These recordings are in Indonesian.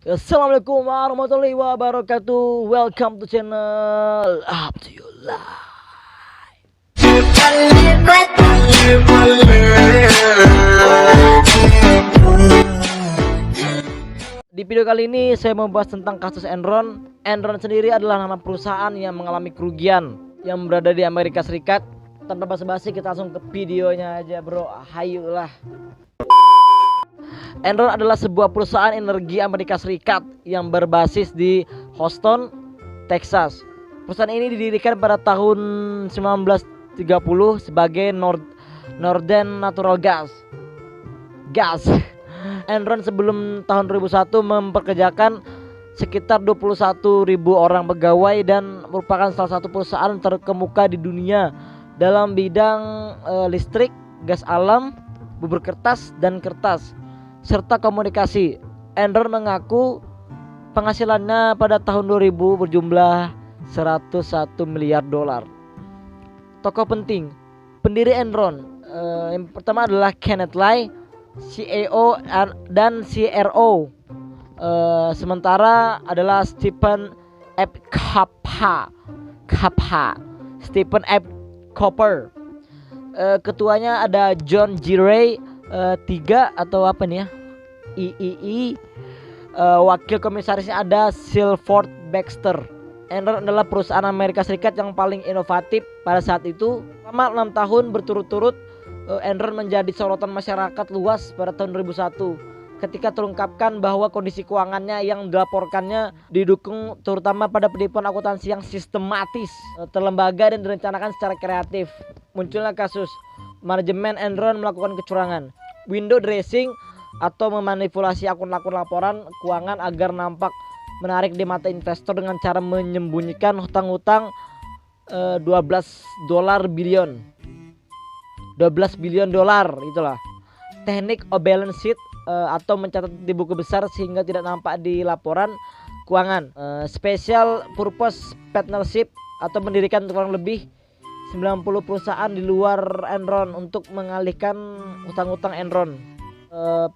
Assalamualaikum warahmatullahi wabarakatuh. Welcome to channel Up to You Live. Di video kali ini saya membahas tentang kasus Enron. Enron sendiri adalah nama perusahaan yang mengalami kerugian yang berada di Amerika Serikat. Tanpa basa-basi kita langsung ke videonya aja bro. Hayulah. Enron adalah sebuah perusahaan energi Amerika Serikat yang berbasis di Houston, Texas. Perusahaan ini didirikan pada tahun 1930 sebagai Northern Natural Gas. Enron sebelum tahun 2001 mempekerjakan sekitar 21.000 orang pegawai dan merupakan salah satu perusahaan terkemuka di dunia dalam bidang listrik, gas alam, bubur kertas dan kertas, serta komunikasi. Enron mengaku penghasilannya pada tahun 2000 berjumlah 101 miliar dolar. Tokoh penting pendiri Enron, yang pertama adalah Kenneth Lai, CEO dan CRO. Sementara adalah Stephen F. Stephen F. Cooper. Ketuanya ada John G. Ray, 3 atau apa nih ya, III. Wakil komisarisnya ada Silford Baxter. Enron adalah perusahaan Amerika Serikat yang paling inovatif pada saat itu. Selama 6 tahun berturut-turut, Enron menjadi sorotan masyarakat luas pada tahun 2001 ketika terungkapkan bahwa kondisi keuangannya yang dilaporkannya didukung terutama pada penipuan akuntansi yang sistematis, terlembaga dan direncanakan secara kreatif. Munculnya kasus manajemen Enron melakukan kecurangan, window dressing atau memanipulasi akun-akun laporan keuangan agar nampak menarik di mata investor dengan cara menyembunyikan hutang-hutang 12 billion dolar itulah. Teknik balance sheet atau mencatat di buku besar sehingga tidak nampak di laporan keuangan. Special purpose partnership atau mendirikan kurang lebih 90 perusahaan di luar Enron untuk mengalihkan hutang-hutang Enron.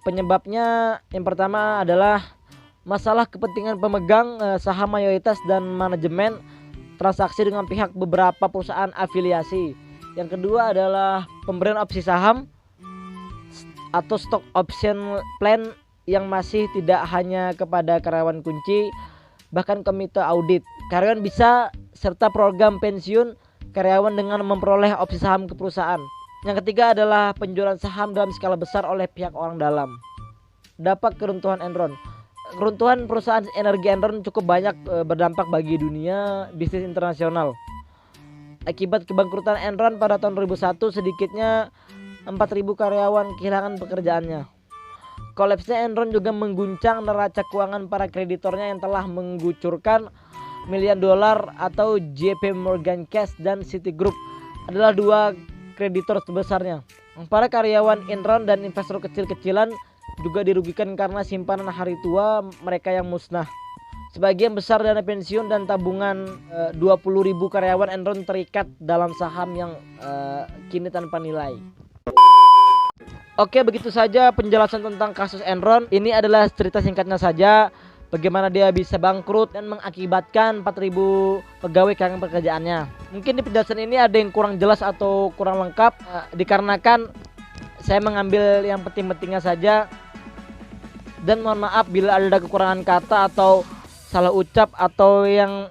Penyebabnya yang pertama adalah masalah kepentingan pemegang saham mayoritas dan manajemen transaksi dengan pihak beberapa perusahaan afiliasi. Yang kedua adalah pemberian opsi saham atau stock option plan yang masih tidak hanya kepada karyawan kunci, bahkan komite audit, karyawan bisa, serta program pensiun karyawan dengan memperoleh opsi saham ke perusahaan. Yang ketiga adalah penjualan saham dalam skala besar oleh pihak orang dalam. Dapat keruntuhan Enron. Keruntuhan perusahaan energi Enron cukup banyak berdampak bagi dunia bisnis internasional. Akibat kebangkrutan Enron pada tahun 2001, sedikitnya 4.000 karyawan kehilangan pekerjaannya. Kolapsnya Enron juga mengguncang neraca keuangan para kreditornya yang telah mengucurkan miliar dolar, atau JP Morgan Chase dan Citigroup adalah dua kreditor terbesarnya. Para karyawan Enron dan investor kecil-kecilan juga dirugikan karena simpanan hari tua mereka yang musnah. Sebagian besar dana pensiun dan tabungan 20.000 karyawan Enron terikat dalam saham yang kini tanpa nilai. Oke, begitu saja penjelasan tentang kasus Enron. Ini adalah cerita singkatnya saja bagaimana dia bisa bangkrut dan mengakibatkan 4.000 pegawai kehilangan pekerjaannya. Mungkin di penjelasan ini ada yang kurang jelas atau kurang lengkap, dikarenakan saya mengambil yang penting-pentingnya saja. Dan mohon maaf bila ada kekurangan kata atau salah ucap atau yang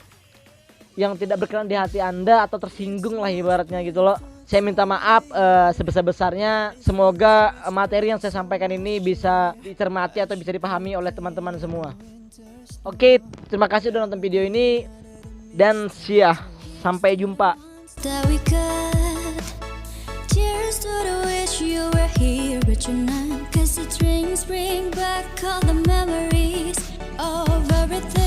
tidak berkenan di hati Anda atau tersinggung lah ibaratnya gitu loh. Saya minta maaf sebesar-besarnya. Semoga materi yang saya sampaikan ini bisa dicermati atau bisa dipahami oleh teman-teman semua. Oke, terima kasih udah nonton video ini dan sampai jumpa. Cheers to the wish you were here, but you're not. 'Cause the drinks bring back all the memories of everything.